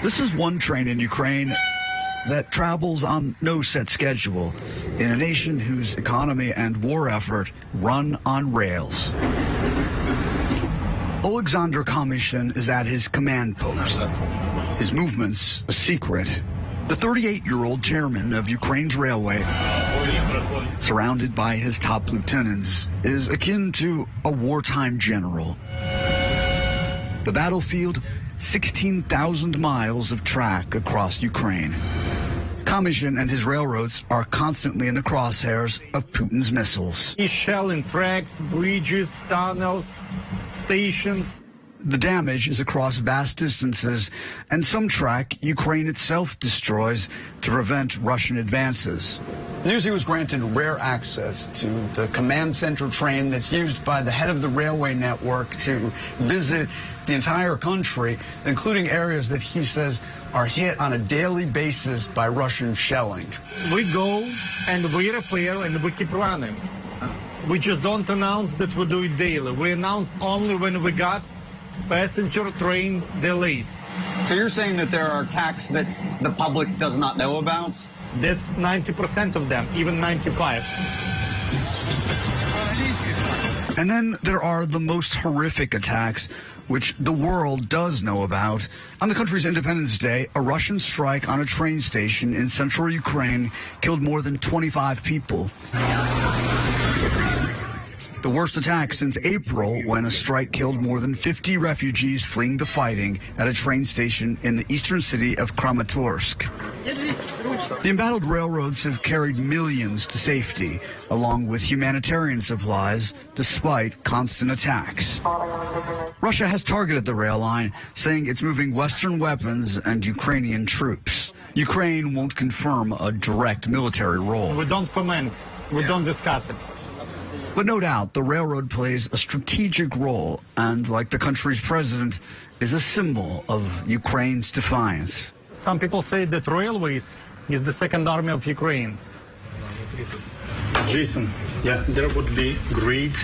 This is one train in Ukraine that travels on no set schedule in a nation whose economy and war effort run on rails. Alexander Kamyshin is at his command post. His movements a secret. The 38-year-old chairman of Ukraine's railway, surrounded by his top lieutenants, is akin to a wartime general. The battlefield, 16,000 miles of track across Ukraine. Kamyshin and his railroads are constantly in the crosshairs of Putin's missiles. He's shelling tracks, bridges, tunnels, stations. The damage is across vast distances, and some track Ukraine itself destroys to prevent Russian advances. Newsy was granted rare access to the command center train that's used by the head of the railway network to visit the entire country, including areas that he says are hit on a daily basis by Russian shelling. We go and we repair and we keep running. We just don't announce that we do it daily. We announce only when we got passenger train delays. So you're saying that there are attacks that the public does not know about? That's 90% of them, even 95. And then there are the most horrific attacks, which the world does know about. On the country's Independence Day, a Russian strike on a train station in central Ukraine killed more than 25 people. The worst attack since April, when a strike killed more than 50 refugees fleeing the fighting at a train station in the eastern city of Kramatorsk. The embattled railroads have carried millions to safety, along with humanitarian supplies, despite constant attacks. Russia has targeted the rail line, saying it's moving Western weapons and Ukrainian troops. Ukraine won't confirm a direct military role. We don't comment. We don't discuss it. But no doubt, the railroad plays a strategic role and, like the country's president, is a symbol of Ukraine's defiance. Some people say that railways is the second army of Ukraine. Jason, yeah, there would be great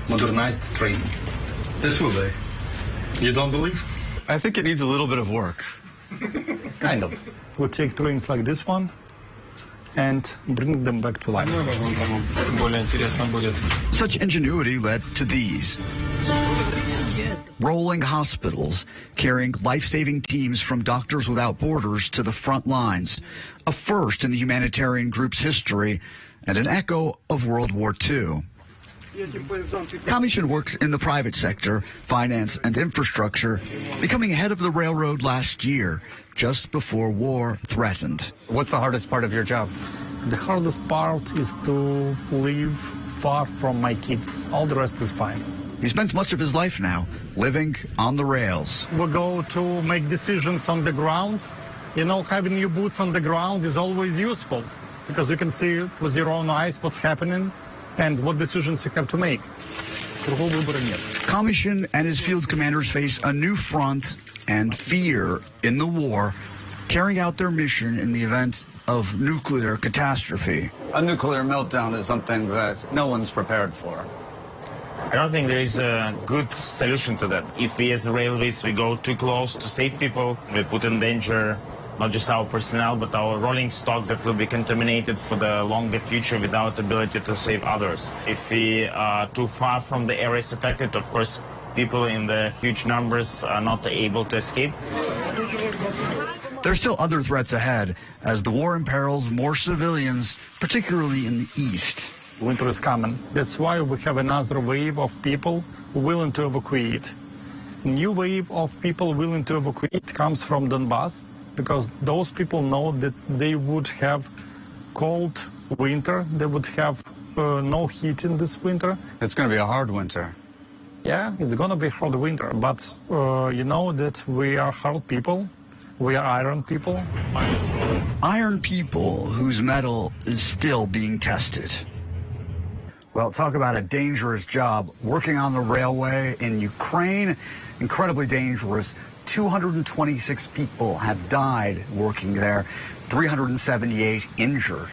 modernized train. This will be. You don't believe? I think it needs a little bit of work. Kind of. We take trains like this one and bring them back to life. Such ingenuity led to these. Rolling hospitals, carrying life-saving teams from Doctors Without Borders to the front lines, a first in the humanitarian group's history and an echo of World War II. Kamyshin works in the private sector, finance and infrastructure, becoming head of the railroad last year, just before war threatened. What's the hardest part of your job? The hardest part is to live far from my kids. All the rest is fine. He spends much of his life now living on the rails. We go to make decisions on the ground. You know, having your boots on the ground is always useful because you can see with your own eyes what's happening and what decisions you have to make. Kamyshin and his field commanders face a new front and fear in the war, carrying out their mission in the event of nuclear catastrophe. A nuclear meltdown is something that no one's prepared for. I don't think there is a good solution to that. If we as railways, we go too close to save people, we put in danger not just our personnel, but our rolling stock that will be contaminated for the longer future without ability to save others. If we are too far from the areas affected, of course, people in the huge numbers are not able to escape. There's still other threats ahead as the war imperils more civilians, particularly in the east. Winter is coming. That's why we have another wave of people willing to evacuate. New wave of people willing to evacuate comes from Donbass, because those people know that they would have cold winter, they would have no heat in this winter. It's going to be a hard winter. Yeah, it's going to be hard winter, but you know that we are hard people. We are iron people. Iron people whose metal is still being tested. Well, talk about a dangerous job. Working on the railway in Ukraine, incredibly dangerous. 226 people have died working there, 378 injured.